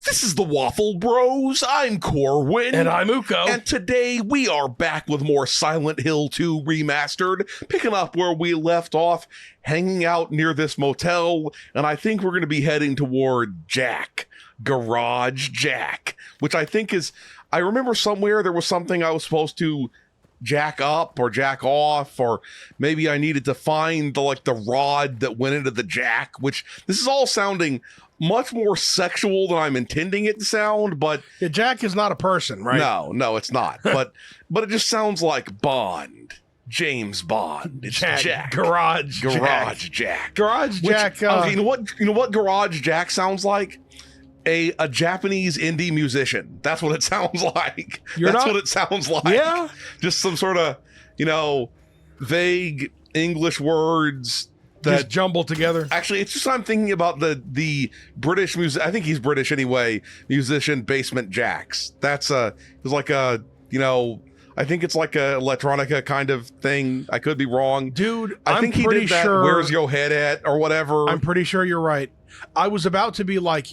This is the Waffle Bros. I'm Corwin. And I'm Uko. And today we are back with more Silent Hill 2 Remastered, picking up where we left off, hanging out near this motel, and I think we're going to be heading toward Jack. Garage Jack. Which I think is... I remember somewhere there was something I was supposed to jack up or jack off, or maybe I needed to find the rod that went into the jack, which this is all sounding much more sexual than I'm intending it to sound, but yeah, Jack is not a person, right? No, it's not. but it just sounds like Bond. James Bond. It's Jack. Garage Jack. Garage Jack. Okay, you know what Garage Jack sounds like? A Japanese indie musician. That's what it sounds like. What it sounds like. Yeah. Just some sort of, vague English words that just jumbled together. Actually, it's just I'm thinking about the British music. I think he's British anyway. Musician Basement Jaxx. That's I think it's like a electronica kind of thing. I could be wrong, dude. I think he did that. Sure, Where's your head at, or whatever. I'm pretty sure you're right. I was about to be like,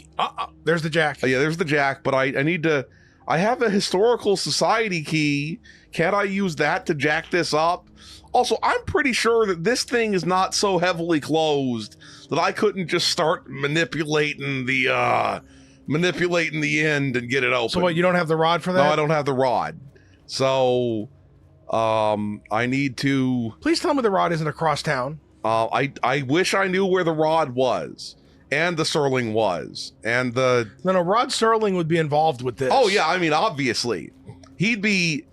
there's the Jack. Yeah, there's the Jack. But I need to. I have a historical society key. Can't I use that to jack this up? Also, I'm pretty sure that this thing is not so heavily closed that I couldn't just start manipulating the end and get it open. So what, you don't have the rod for that? No, I don't have the rod. So, I need to... Please tell me the rod isn't across town. I wish I knew where the rod was, and the Serling was, and the... No, Rod Serling would be involved with this. Oh, yeah, I mean, obviously. He'd be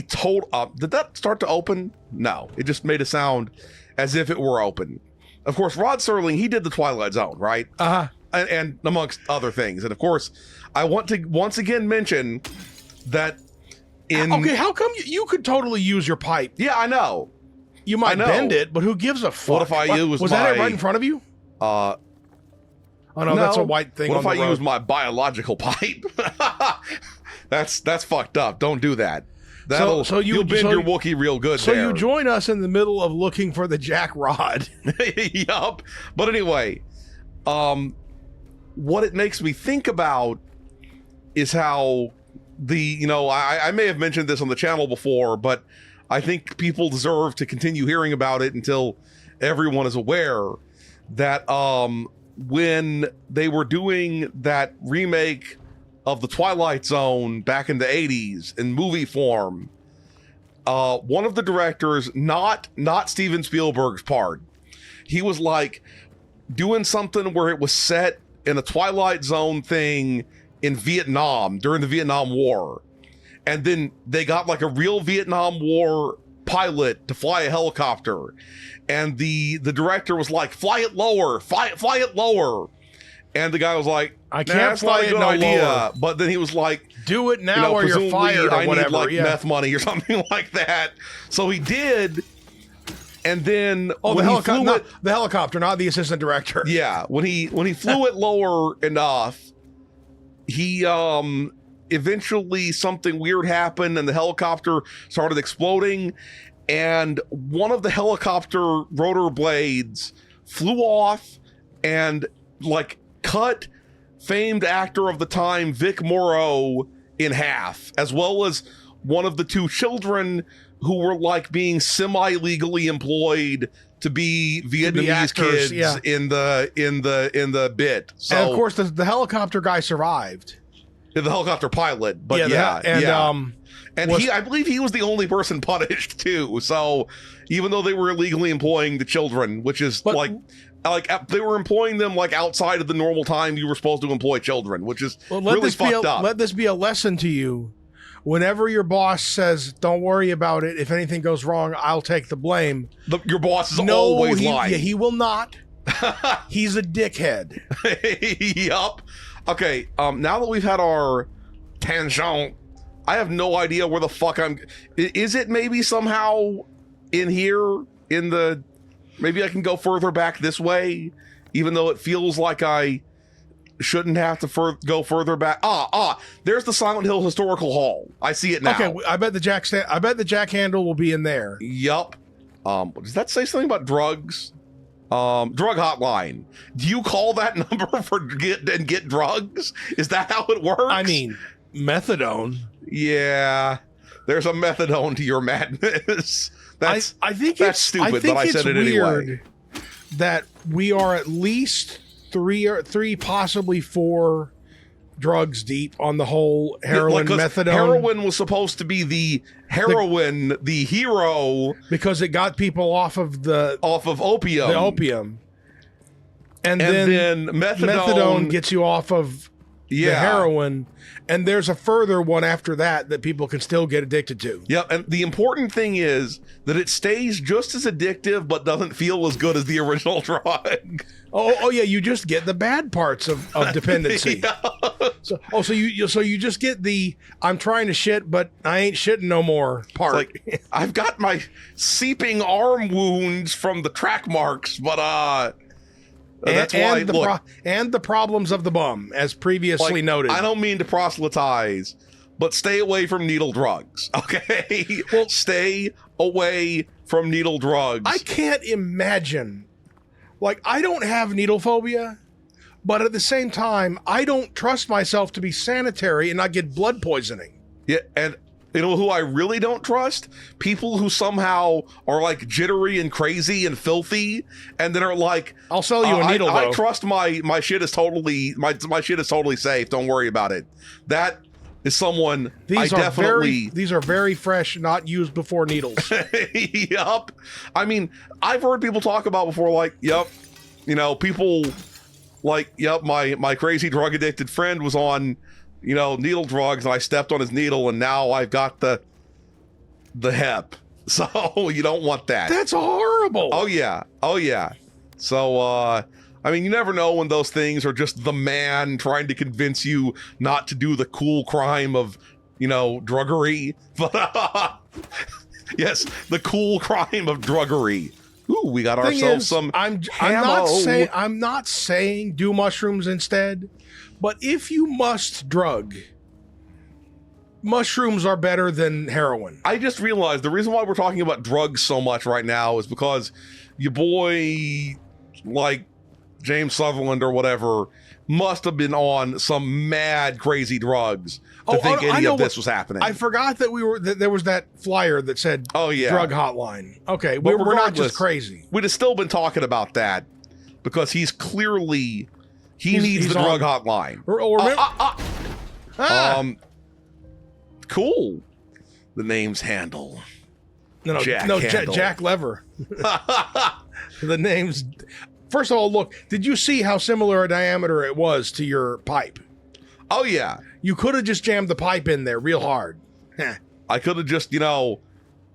told up. Did that start to open? No, it just made a sound as if it were open. Of course, Rod Serling, he did the Twilight Zone, right? Uh-huh. And amongst other things. And of course, I want to once again mention that okay, how come you could totally use your pipe? Yeah, I know. You might bend it, but who gives a fuck? What if I use was that it right in front of you? Oh no, that's a white thing. What on if the I road. use my biological pipe? That's fucked up. Don't do that. You'll bend your Wookiee real good. So you join us in the middle of looking for the Jack rod. Yup. But anyway, what it makes me think about is how I may have mentioned this on the channel before, but I think people deserve to continue hearing about it until everyone is aware that when they were doing that remake of the Twilight Zone back in the 80s in movie form, one of the directors, not Steven Spielberg's part, he was like doing something where it was set in a Twilight Zone thing in Vietnam during the Vietnam War. And then they got like a real Vietnam War pilot to fly a helicopter. And the director was like, fly it lower. And the guy was like, I can't fly it no lower. But then he was like, do it now or you're fired or whatever. I need meth money or something like that. So he did. And then the helicopter, not the assistant director. Yeah, when he flew it lower enough, he eventually something weird happened and the helicopter started exploding, and one of the helicopter rotor blades flew off and cut famed actor of the time Vic Morrow in half, as well as one of the two children who were being semi-legally employed to be Vietnamese actors, kids in the bit. So, and of course, the helicopter guy survived. The helicopter pilot, but I believe he was the only person punished too. So even though they were illegally employing the children, which is they were employing them outside of the normal time you were supposed to employ children, which is really fucked up. Let this be a lesson to you. Whenever your boss says, don't worry about it, if anything goes wrong, I'll take the blame. Your boss is always lying. Yeah, he will not. He's a dickhead. Yup. Okay, now that we've had our tangent, I have no idea where the fuck is it maybe somehow in here maybe I can go further back this way, even though it feels like I shouldn't have to go further back. There's the Silent Hill Historical Hall. I see it now. Okay, I bet the jack handle will be in there. Yup. Does that say something about drugs? drug hotline. Do you call that number for get drugs? Is that how it works? I mean, methadone. Yeah, there's a methadone to your madness. I think that's it's stupid, I think but I said it weird anyway. That we are at least three, possibly four drugs deep on the whole heroin, 'cause methadone. Heroin was supposed to be the hero because it got people off of opium. the opium, and then methadone gets you off of the Yeah. heroin, and there's a further one after that people can still get addicted to. Yeah, and the important thing is that it stays just as addictive, but doesn't feel as good as the original drug. Oh yeah, you just get the bad parts of dependency. Yeah. So you just get the I'm trying to shit, but I ain't shitting no more part. Like, I've got my seeping arm wounds from the track marks, but that's why. And the problems of the bum, as previously noted. I don't mean to proselytize, but stay away from needle drugs. Okay, Well, stay away from needle drugs. I can't imagine. Like, I don't have needle phobia, but at the same time, I don't trust myself to be sanitary and not get blood poisoning. Yeah, and you know who I really don't trust? People who somehow are like jittery and crazy and filthy, and then are like, I'll sell you a needle. I though. trust my shit is totally my shit is totally safe. Don't worry about it. That is someone these are very fresh, not used before needles. Yup. I mean, I've heard people talk about before, like, yup, you know, people like, yup, my crazy drug addicted friend was on, you know, needle drugs, and I stepped on his needle, and now I've got the hep. So you don't want that. That's horrible. Oh yeah. So I mean, you never know when those things are just the man trying to convince you not to do the cool crime of, you know, druggery. But yes, the cool crime of druggery. Ooh, we got ourselves some. I'm not saying do mushrooms instead, but if you must drug, mushrooms are better than heroin. I just realized the reason why we're talking about drugs so much right now is because your boy, like James Sutherland or whatever, must have been on some mad crazy drugs to think any of this was happening. I forgot that there was that flyer that said drug hotline. Okay, we're not just crazy. We'd have still been talking about that because he's clearly needs the drug hotline. Cool. The name's Handle. No, Handle. Jack Lever. The name's. First of all, look, did you see how similar a diameter it was to your pipe? Oh, yeah. You could have just jammed the pipe in there real hard. I could have just, you know...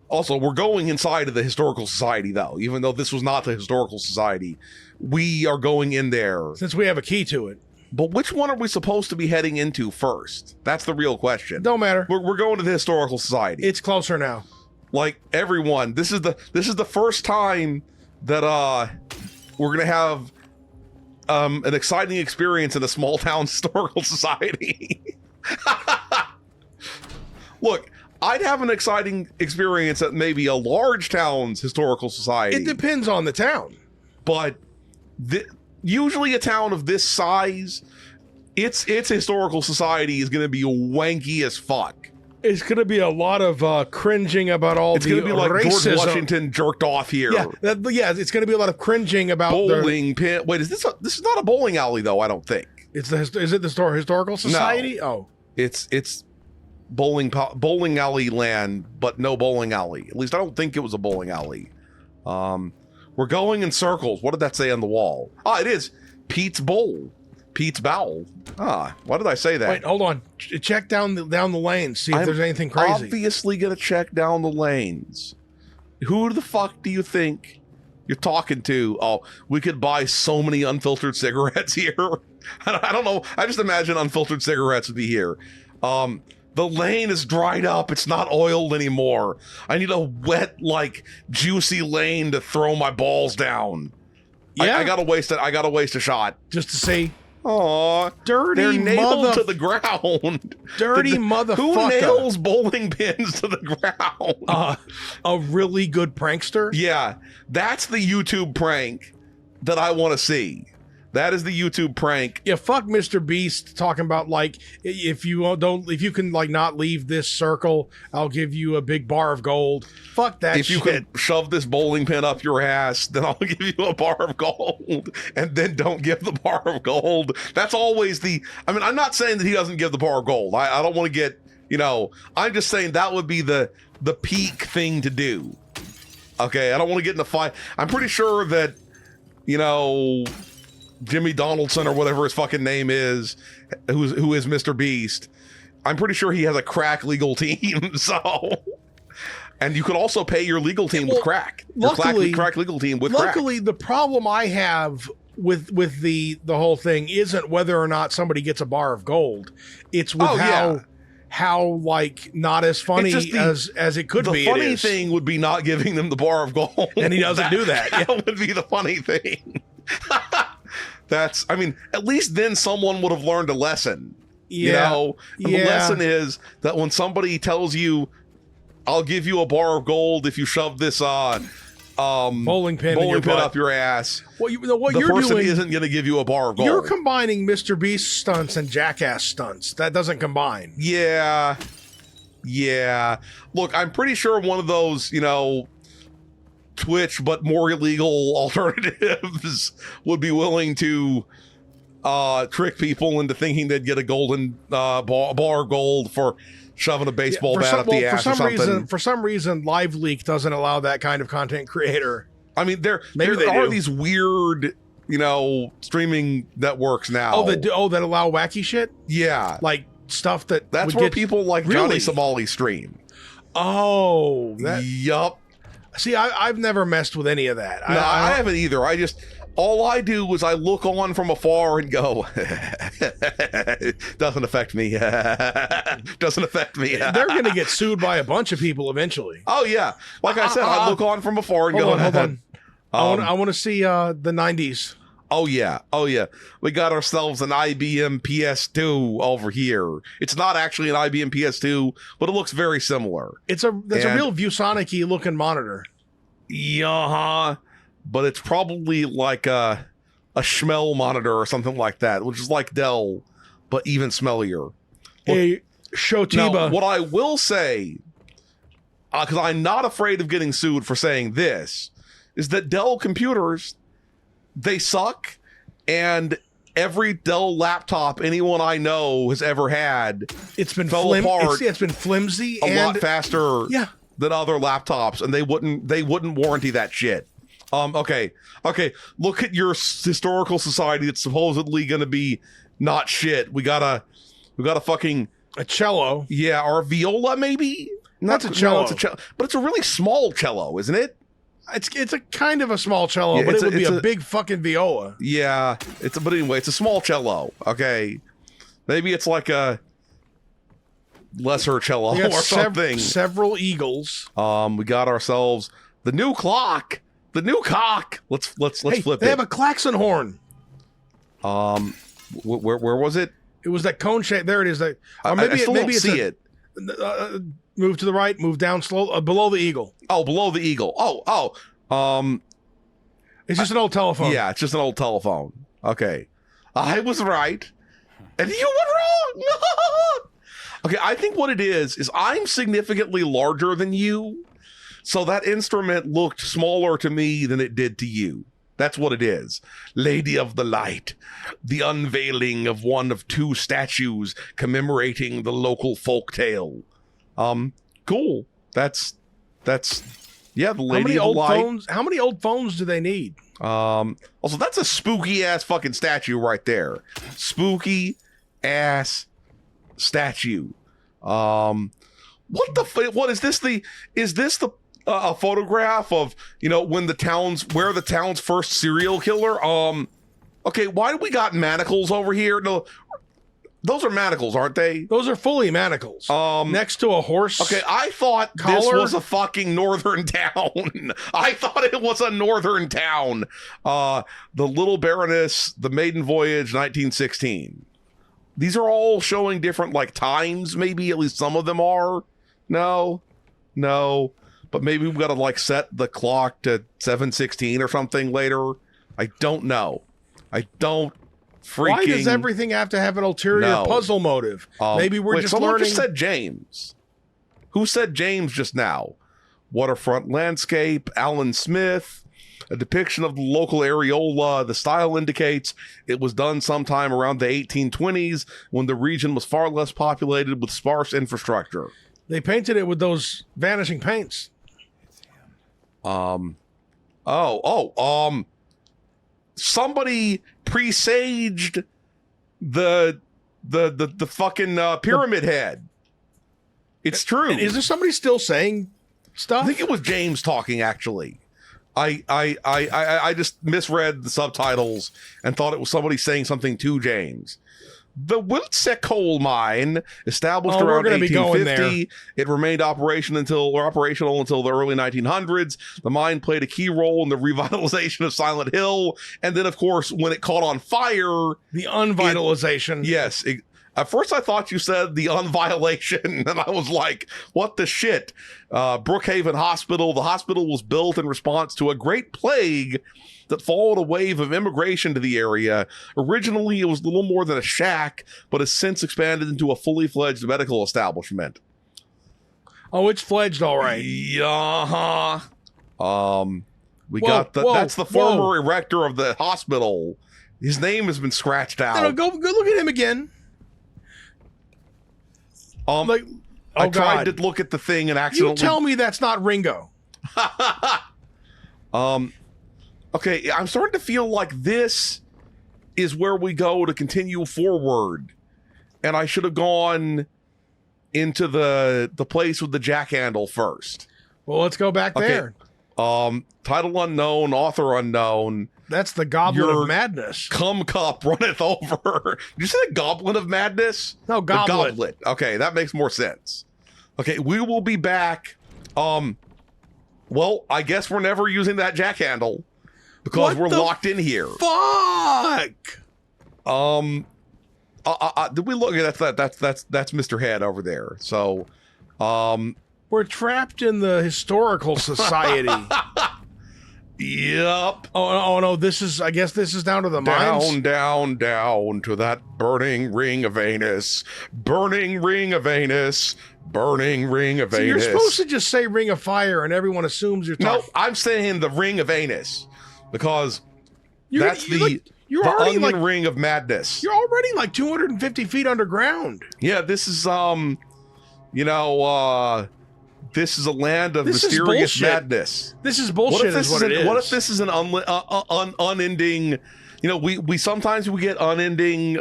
Also, we're going inside of the Historical Society, though. Even though this was not the Historical Society, we are going in there. Since we have a key to it. But which one are we supposed to be heading into first? That's the real question. Don't matter. We're going to the Historical Society. It's closer now. Like, everyone, this is the first time that we're gonna have an exciting experience in a small town historical society. Look, I'd have an exciting experience at maybe a large town's historical society. It depends on the town. But usually a town of this size, its historical society is gonna be wanky as fuck. It's going to be a lot of cringing about all the racism. It's going to be like George Washington jerked off here. Yeah, it's going to be a lot of cringing about bowling pin. Wait, this is not a bowling alley though? I don't think. Is it the historical society? No. Oh, it's bowling alley land, but no bowling alley. At least I don't think it was a bowling alley. We're going in circles. What did that say on the wall? It is Pete's Bowl. Pete's Bowel. Why did I say that? Wait, hold on. Check down the lanes. See if there's anything crazy. Obviously gonna check down the lanes. Who the fuck do you think you're talking to? Oh, we could buy so many unfiltered cigarettes here. I don't know. I just imagine unfiltered cigarettes would be here. The lane is dried up. It's not oiled anymore. I need a wet, like, juicy lane to throw my balls down. Yeah. I gotta waste it. I gotta waste a shot just to see. Aw, dirty they're nailed to the ground. Dirty motherfucker. Who nails bowling pins to the ground? A really good prankster? Yeah, that's the YouTube prank that I want to see. That is the YouTube prank. Yeah, fuck Mr. Beast talking about like if you can like not leave this circle, I'll give you a big bar of gold. Fuck that If shit. you can shove this bowling pin up your ass, then I'll give you a bar of gold, and then don't give the bar of gold. That's always I mean, I'm not saying that he doesn't give the bar of gold. I don't want to get, I'm just saying that would be the peak thing to do. Okay, I don't want to get in a fight. I'm pretty sure that, Jimmy Donaldson or whatever his fucking name is, who is Mr. Beast, I'm pretty sure he has a crack legal team. So, and you could also pay your legal team with crack. Luckily, crack legal team with luckily, crack. the problem I have with the whole thing isn't whether or not somebody gets a bar of gold. It's with how like not as funny as it could be. The funny thing would be not giving them the bar of gold, and he doesn't do that. That would be the funny thing. I mean, at least then someone would have learned a lesson. And the lesson is that when somebody tells you, I'll give you a bar of gold if you shove this bowling pin up your ass, what the you're person doing isn't going to give you a bar of gold. You're combining Mr. Beast stunts and Jackass stunts. That doesn't combine. Yeah. Look, I'm pretty sure one of those, Twitch but more illegal alternatives would be willing to trick people into thinking they'd get a golden bar of gold for shoving a baseball bat up the ass or something. For some reason, Live Leak doesn't allow that kind of content creator. I mean, there are these weird, streaming networks now. That allow wacky shit? Yeah. Like stuff that's where people like Johnny Somali stream. Oh. Yup. See, I've never messed with any of that. No, I haven't either. All I do is I look on from afar and go, doesn't affect me. Doesn't affect me. They're going to get sued by a bunch of people eventually. Oh, yeah. Like I said, I look on from afar and hold on. I want to see the 90s. Oh, yeah. We got ourselves an IBM PS2 over here. It's not actually an IBM PS2, but it looks very similar. That's a real ViewSonic-y looking monitor. Yeah, but it's probably like a Schmel monitor or something like that, which is like Dell, but even smellier. Hey, Shotiba. Now, what I will say, because I'm not afraid of getting sued for saying this, is that Dell computers, they suck, and every Dell laptop anyone I know has ever had, it's been apart. It's been flimsy a lot faster than other laptops, and they wouldn't warranty that shit. Okay. Look at your historical society that's supposedly going to be not shit. We got a fucking a cello. Yeah, or a viola maybe. That's a cello. No, it's a cello, but it's a really small cello, isn't it? It's a kind of a small cello, but it would be a big fucking viola. Yeah, but anyway, it's a small cello. Okay, maybe it's like a lesser cello or something. Several eagles. We got ourselves the new clock. The new cock. Let's flip it. They have a klaxon horn. Where was it? It was that cone shape. There it is. I still don't see it. Move to the right. Move down slow. Below the eagle. Oh, below the eagle. It's just an old telephone. Yeah, it's just an old telephone. Okay, I was right, and you were wrong. Okay, I think what it is I'm significantly larger than you. So that instrument looked smaller to me than it did to you. That's what it is. Lady of the Light, the unveiling of one of two statues commemorating the local folktale. Cool. That's the Lady of the Light. How many old phones do they need? Also, that's a spooky ass fucking statue right there. Spooky ass statue. What is this? Is this a photograph of, where the town's first serial killer? Okay, why do we got manacles over here? No, those are manacles, aren't they? Those are fully manacles. Next to a horse. Okay, I thought this was a fucking northern town. I thought it was a northern town. The Little Baroness, The Maiden Voyage, 1916. These are all showing different times, maybe, at least some of them are. No. But maybe we've got to set the clock to 7:16 or something later. I don't know. I don't freaking... Why does everything have to have an ulterior puzzle motive? Maybe we're just someone learning... just said James. Who said James just now? Waterfront landscape, Alan Smith, a depiction of the local areola. The style indicates it was done sometime around the 1820s when the region was far less populated with sparse infrastructure. They painted it with those vanishing paints. Somebody presaged the fucking pyramid head. It's true. And is there somebody still saying stuff? I think it was James talking, actually. I just misread the subtitles and thought it was somebody saying something to James. The Wiltse coal mine, established around 1850, it remained operational until the early 1900s. The mine played a key role in the revitalization of Silent Hill, and then, of course, when it caught on fire, the unvitalization. Yes. At first, I thought you said the unviolation, and I was like, what the shit? Brookhaven Hospital. The hospital was built in response to a great plague that followed a wave of immigration to the area. Originally, it was little more than a shack, but has since expanded into a fully fledged medical establishment. Oh, it's fledged, all right. Yeah. That's the former erector of the hospital. His name has been scratched out. No, go look at him again. I tried to look at the thing and accidentally... You tell me that's not Ringo. Okay, I'm starting to feel like this is where we go to continue forward. And I should have gone into the place with the jack handle first. Well, let's go back there. Title unknown, author unknown. That's the Goblet of Madness. Cum cup runneth over. Did you say the Goblet of Madness? No, Goblet. The Goblet. Okay, that makes more sense. Okay, we will be back. Well, I guess we're never using that jack handle because we're locked in here. Fuck. Did we look at that's Mr. Head over there. So, we're trapped in the historical society. Yep. Oh no, I guess this is down to the mines. Down to that burning ring of anus. Burning ring of anus. Burning ring of anus. You're supposed to just say ring of fire and everyone assumes you're talking. No, I'm saying the ring of anus because that's the already onion ring of madness. You're already like 250 feet underground. Yeah, this is this is a land of mysterious madness. This is bullshit. What if this is an unending? We sometimes we get unending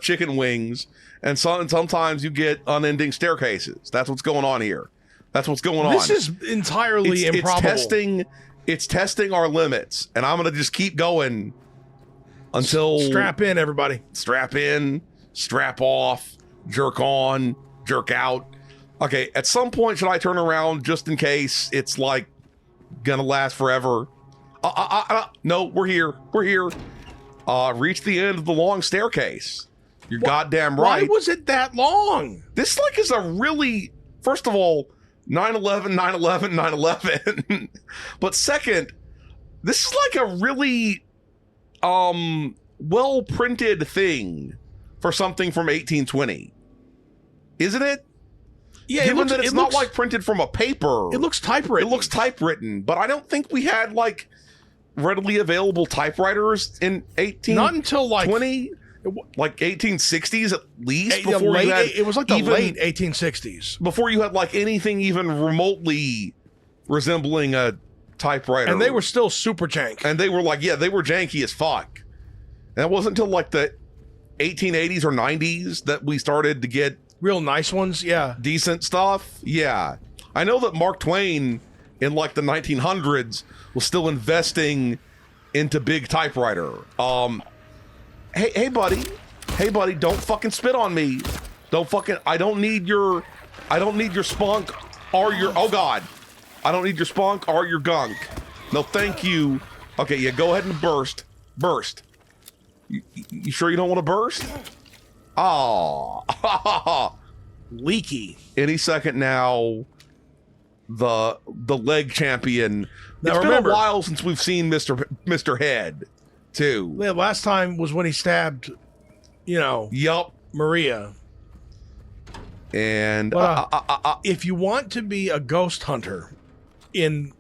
chicken wings, and sometimes you get unending staircases. That's what's going on here. That's what's going on. This is entirely improbable. It's testing our limits, and I'm gonna just keep going until strap in, everybody. Strap in, strap off, jerk on, jerk out. Okay, at some point, should I turn around just in case it's like gonna last forever? No, we're here. We're here. Reach the end of the long staircase. You're goddamn right. Why was it that long? This is a really, first of all, 9/11, 9/11, 9/11. But second, this is like a really well printed thing for something from 1820, isn't it? Yeah, Given that it's not like printed from a paper. It looks typewritten. It looks typewritten, but I don't think we had like readily available typewriters in 1820. Not until like 1860s at least. It was like the late 1860s. Before you had like anything even remotely resembling a typewriter. And they were still super jank. And they were they were janky as fuck. And it wasn't until like the 1880s or 90s that we started to get real nice ones, yeah. Decent stuff, yeah. I know that Mark Twain in like the 1900s was still investing into big typewriter. Hey buddy, don't fucking spit on me. I don't need your spunk or your, oh God. I don't need your spunk or your gunk. No, thank you. Okay, yeah, go ahead and burst. You sure you don't want to burst? Oh, leaky. Any second now, the leg champion. Now it's remember, been a while since we've seen Mr. Head. too. The last time was when he stabbed, Yup. Maria. And if you want to be a ghost hunter, in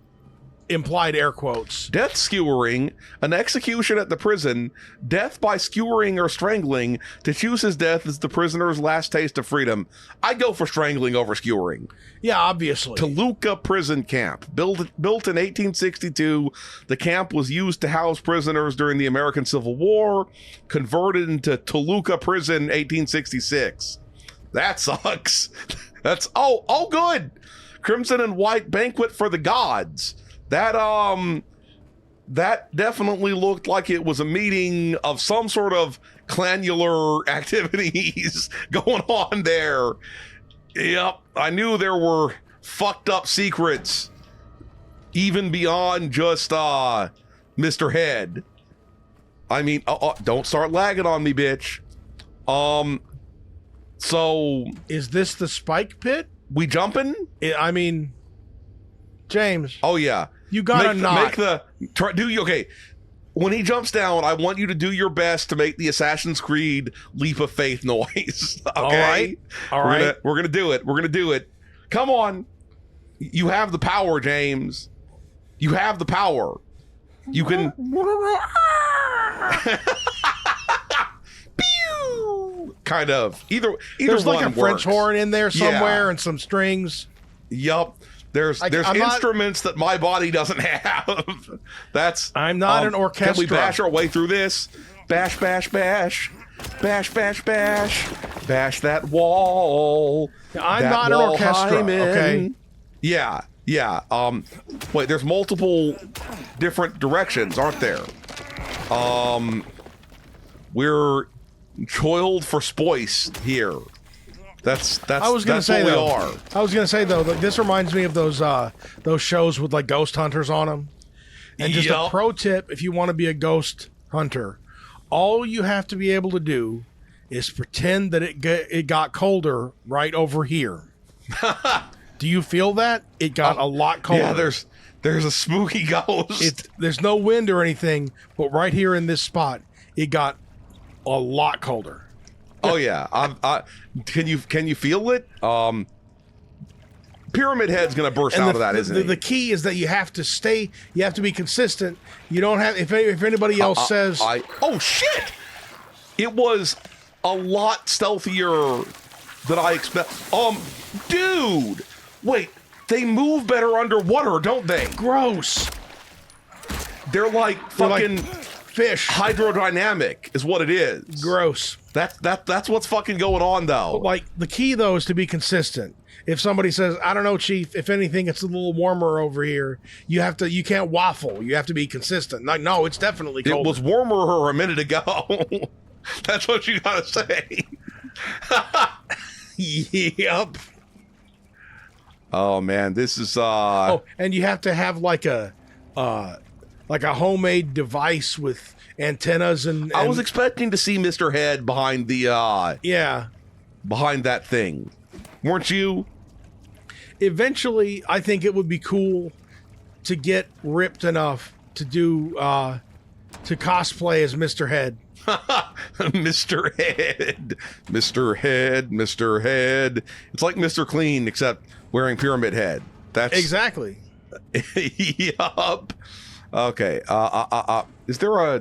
implied air quotes, death skewering, an execution at the prison, death by skewering or strangling, to choose his death is the prisoner's last taste of freedom. I'd go for strangling over skewering. Yeah, obviously. Toluca Prison Camp. Built in 1862, the camp was used to house prisoners during the American Civil War, converted into Toluca Prison 1866. That sucks. That's, oh, good. Crimson and White Banquet for the Gods. That definitely looked like it was a meeting of some sort of clanular activities going on there. Yep, I knew there were fucked up secrets, even beyond just Mr. Head. I mean, don't start lagging on me, bitch. So is this the spike pit? We jumping? I mean, James. Oh yeah. You gotta okay. When he jumps down, I want you to do your best to make the Assassin's Creed leap of faith noise. Okay? All right. We're gonna do it. We're gonna do it. Come on. You have the power, James. You have the power. You can. Pew! Kind of. Either There's one like a French horn in there somewhere and some strings. Yup. There's instruments that my body doesn't have. I'm not an orchestra. Can we bash our way through this? Bash, bash, bash. Bash, bash, bash. Bash that wall. I'm not an orchestra. Okay. Yeah. Wait, there's multiple different directions, aren't there? We're choiled for spoice here. That's I was gonna say what though. We are. I was gonna say though, this reminds me of those shows with like ghost hunters on them. And just a pro tip: if you want to be a ghost hunter, all you have to be able to do is pretend that it got colder right over here. Do you feel that it got a lot colder? Yeah, there's a spooky ghost. There's no wind or anything, but right here in this spot, it got a lot colder. Oh yeah, can you feel it? Pyramid Head's gonna burst out of that, isn't it? The key is that you have to stay. You have to be consistent. You don't have. If anybody else says, oh shit, it was a lot stealthier than I expect. Dude, wait, they move better underwater, don't they? Gross. They're like fucking fish. Hydrodynamic is what it is. Gross. That's what's fucking going on though. But like the key though is to be consistent. If somebody says, I don't know, Chief, if anything, it's a little warmer over here, you can't waffle. You have to be consistent. Like, no, it's definitely colder. It was warmer a minute ago. That's what you gotta say. Yep. Oh man, this is and you have to have like a homemade device with antennas and I was expecting to see Mr. Head behind the behind that thing. Weren't you? Eventually, I think it would be cool to get ripped enough to do to cosplay as Mr. Head. Mr. Head. Mr. Head, Mr. Head. It's like Mr. Clean except wearing Pyramid Head. That's exactly. Yup. Okay. Is there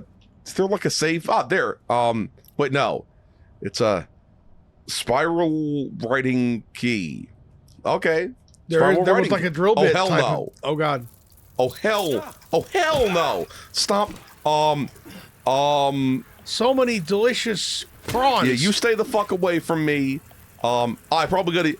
like a safe? There. Wait, no. It's a spiral writing key. Okay. There was like a drill bit. Oh hell no. Oh god. Oh hell no. Stop. So many delicious prawns. Yeah, you stay the fuck away from me. I probably gotta.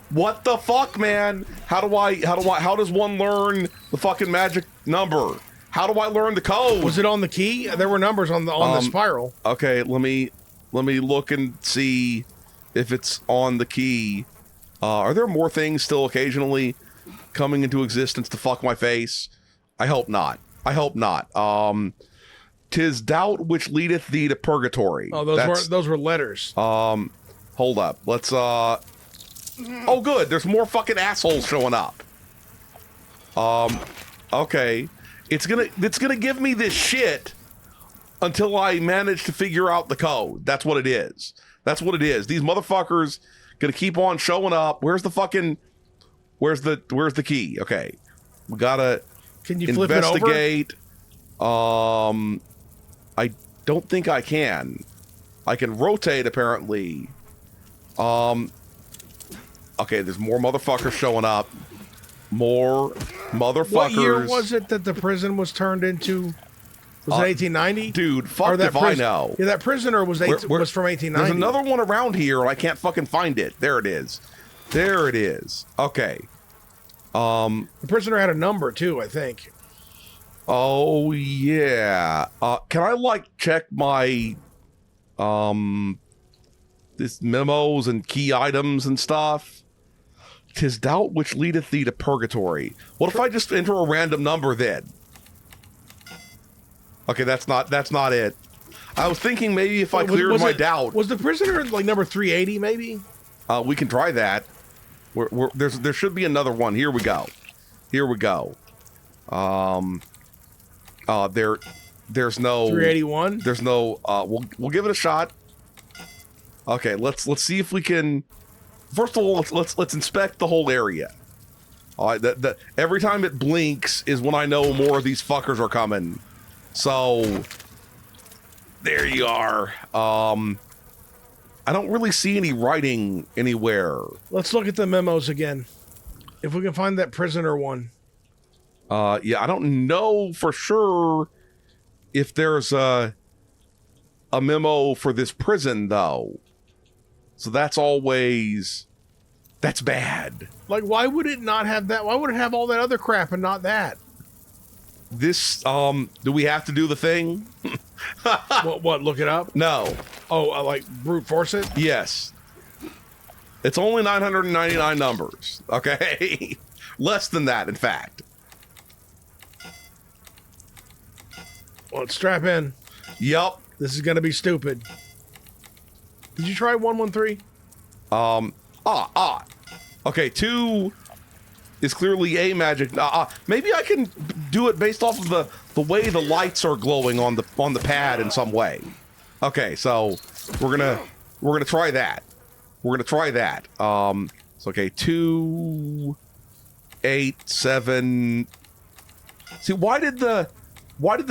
What the fuck, man? How does one learn the fucking magic number? How do I learn the code? Was it on the key? There were numbers on the spiral. Okay, let me look and see if it's on the key. Are there more things still occasionally coming into existence to fuck my face? I hope not. "'Tis doubt which leadeth thee to purgatory." Oh, those were letters. Hold up. Let's oh good, there's more fucking assholes showing up. Okay. It's gonna give me this shit until I manage to figure out the code. That's what it is. That's what it is. These motherfuckers gonna keep on showing up. Where's the key? Okay. We gotta Can you flip it over? investigate. I don't think I can. I can rotate apparently. Okay, there's more motherfuckers showing up. More motherfuckers. What year was it that the prison was turned into? Was it 1890? Dude, fuck if I know. Yeah, that prisoner was from 1890. There's another one around here, and I can't fucking find it. There it is. There it is. Okay. The prisoner had a number too, I think. Oh yeah. Can I like check my this memos and key items and stuff? 'Tis doubt which leadeth thee to purgatory. What if I just enter a random number then? Okay, that's not it. I was thinking maybe if I cleared my doubt. Was the prisoner like number 380 maybe? We can try that. There should be another one. Here we go. Here we go. There's no 381. There's no. We'll give it a shot. Okay, let's see if we can. First of all, let's inspect the whole area. All right, every time it blinks is when I know more of these fuckers are coming. So there you are. I don't really see any writing anywhere. Let's look at the memos again. If we can find that prisoner one. Yeah, I don't know for sure if there's a memo for this prison though. So that's bad. Like, why would it not have that? Why would it have all that other crap and not that? This, do we have to do the thing? What, look it up? No. Oh, like brute force it? Yes. It's only 999 numbers, okay? Less than that, in fact. Well, let's strap in. Yup. This is going to be stupid. Did you try 113? Okay, 2 is clearly a magic. Maybe I can do it based off of the way the lights are glowing on the pad in some way. Okay, so we're gonna try that. We're gonna try that. So okay, 2, 8, 7. See, why did the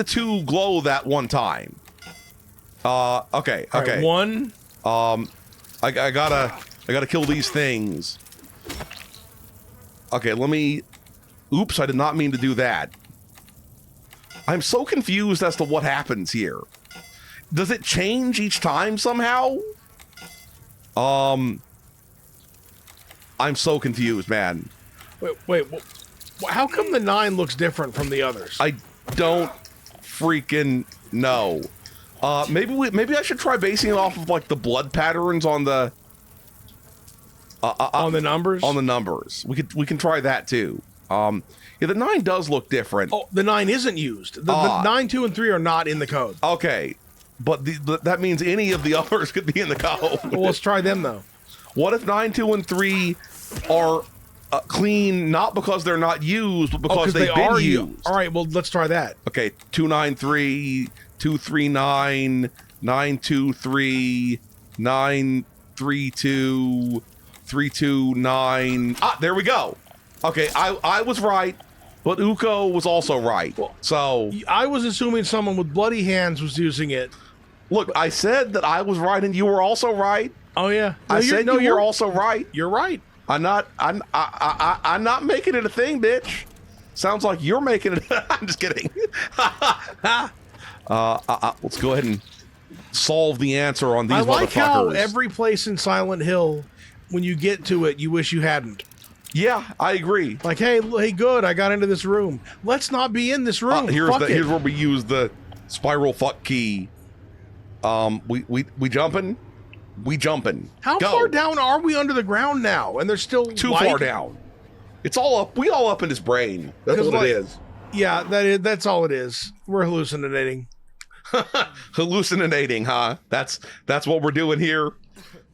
2 glow that one time? Okay. Right, 1. I gotta kill these things. Okay, let me... Oops, I did not mean to do that. I'm so confused as to what happens here. Does it change each time somehow? I'm so confused, man. Wait. How come the 9 looks different from the others? I don't freaking know. Maybe I should try basing it off of like the blood patterns on the... on the numbers? On the numbers. We can try that too. Yeah, the 9 does look different. Oh, the 9 isn't used. The 9, 2, and 3 are not in the code. Okay. But that means any of the others could be in the code. Well, let's try them though. What if 9, 2, and 3 are clean not because they're not used, but because they've been used? All right, well, let's try that. Okay, 293, 239, 923, 932, 329. There we go. Okay, I was right, but Uko was also right. So I was assuming someone with bloody hands was using it. Look, I said that I was right, and you were also right. Oh yeah, I said you were also right. You're right. I'm not making it a thing, bitch. Sounds like you're making it. I'm just kidding. Let's go ahead and solve the answer on these motherfuckers. I like how every place in Silent Hill, when you get to it, you wish you hadn't. Yeah, I agree. Like, hey, good, I got into this room. Let's not be in this room. Here's where we use the spiral fuck key. We jumping. We jumping. How far down are we under the ground now? And there's still too far down. It's all up. We all up in his brain. That's what it is. Yeah, that's all it is. We're hallucinating. Hallucinating, huh? That's what we're doing here.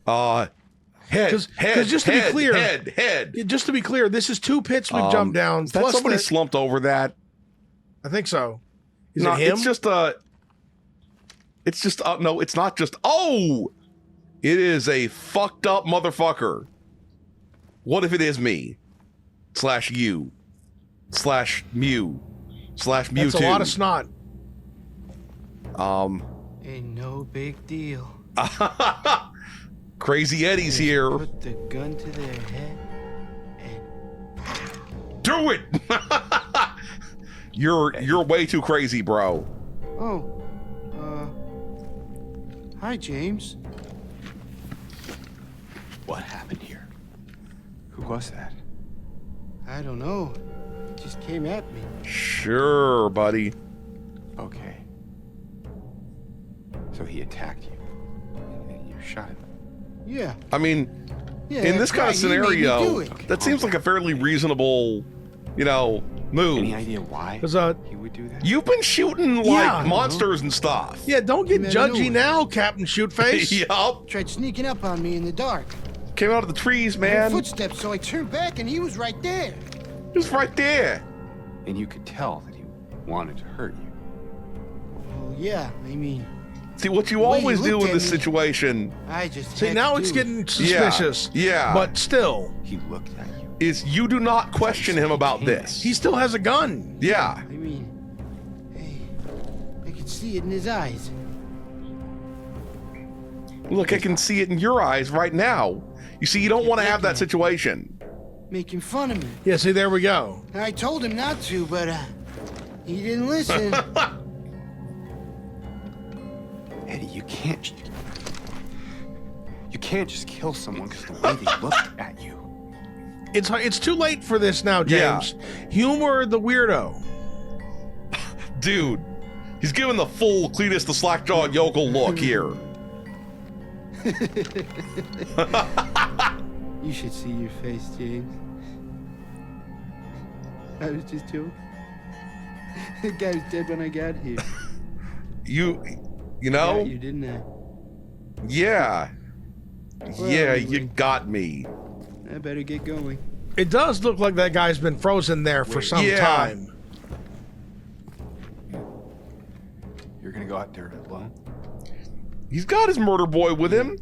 Head. Just to be clear, this is 2 pits we've jumped down. Plus somebody slumped over that. I think so. Is No, it him? it's just no, it's not just. Oh, it is a fucked up motherfucker. What if it is me? / you / Mew / Mewtwo. That's a lot of snot. Ain't no big deal. Crazy Eddie's here. Put the gun to their head and Do it. You're way too crazy, bro. oh, hi James. What happened here? Who was that? I don't know. It just came at me. Sure, buddy. Okay. So he attacked you, and you shot him. Yeah. I mean, Yeah. in this kind of that's right, he made me scenario, do it. Okay, that seems like a fairly reasonable, move. Any idea why Because he would do that? You've been shooting like Yeah. monsters and stuff. yeah, don't get You never judgy know. now, Captain Shootface. Yup. Tried sneaking up on me in the dark. Came out of the trees, Heard man. footsteps, so I turned back and he was right there. Just right there. And you could tell that he wanted to hurt you. Well, yeah. I mean, See, what you The way he always do looked in at this me. situation I just. See, had now to it's do getting it. suspicious. Yeah. But still, He looked at you. is you do not question him about this. he still has a gun. Yeah. I mean, hey, I could see it in his eyes. Look, I can see it in your eyes right now. You see, you don't want to have that situation. Making fun of me. Yeah, see, there we go. I told him not to, but he didn't listen. Eddie, you can't just kill someone because the way they looked at you. It's too late for this now, Yeah. James. Humor the weirdo. Dude, he's giving the full Cletus the slack-jawed yokel look here. You should see your face, James. I was just joking. The guy was dead when I got here. You Got know? you, didn't I? Yeah. Well, Yeah, anyway. you got me. I better get going. It does look like that guy's been frozen there for some Yeah. time. You're gonna go out there alone? He's got his murder boy with him.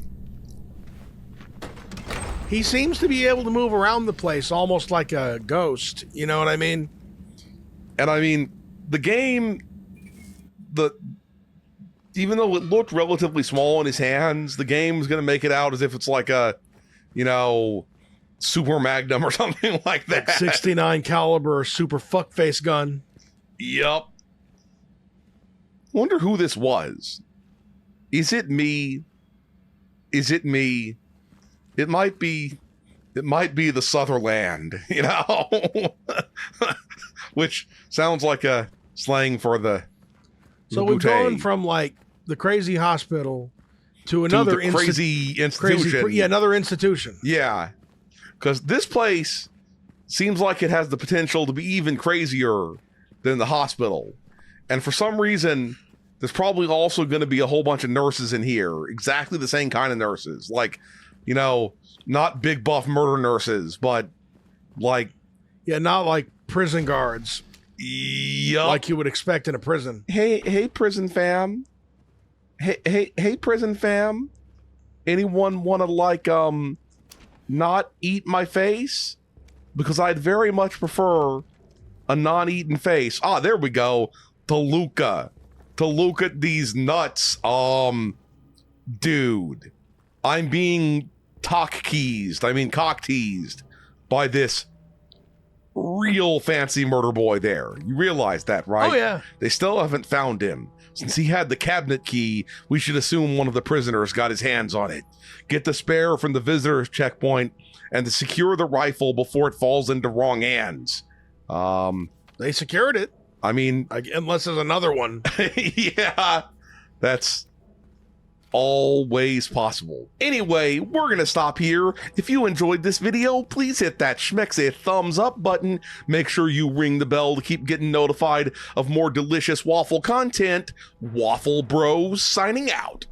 He seems to be able to move around the place almost like a ghost. You know what I mean? And I mean, the game, even though it looked relatively small in his hands, the game's going to make it out as if it's like a, Super Magnum or something like that. 69 caliber super fuckface gun. Yup. Wonder who this was. Is it me? Is it me? It might be the Sutherland, which sounds like a slang for the So we've bootay. gone from like the crazy hospital to To another the crazy institution. another institution. Yeah, because this place seems like it has the potential to be even crazier than the hospital, and for some reason, there's probably also going to be a whole bunch of nurses in here, exactly the same kind of nurses, like, not big buff murder nurses, but like, Yeah, not like prison guards yup. like you would expect in a prison. Hey, prison fam. Hey, prison fam. Anyone want to not eat my face? Because I'd very much prefer a non-eaten face. Ah, there we go. To look at these nuts. Dude, I'm being cock teased by this real fancy murder boy there. You realize that, right? Oh, yeah. They still haven't found him. Since he had the cabinet key, we should assume one of the prisoners got his hands on it. Get the spare from the visitor's checkpoint and to secure the rifle before it falls into wrong hands. They secured it, I mean, unless there's another one. yeah, that's always possible. Anyway, we're gonna stop here. If you enjoyed this video, please hit that schmexy thumbs up button. Make sure you ring the bell to keep getting notified of more delicious waffle content. Waffle Bros signing out.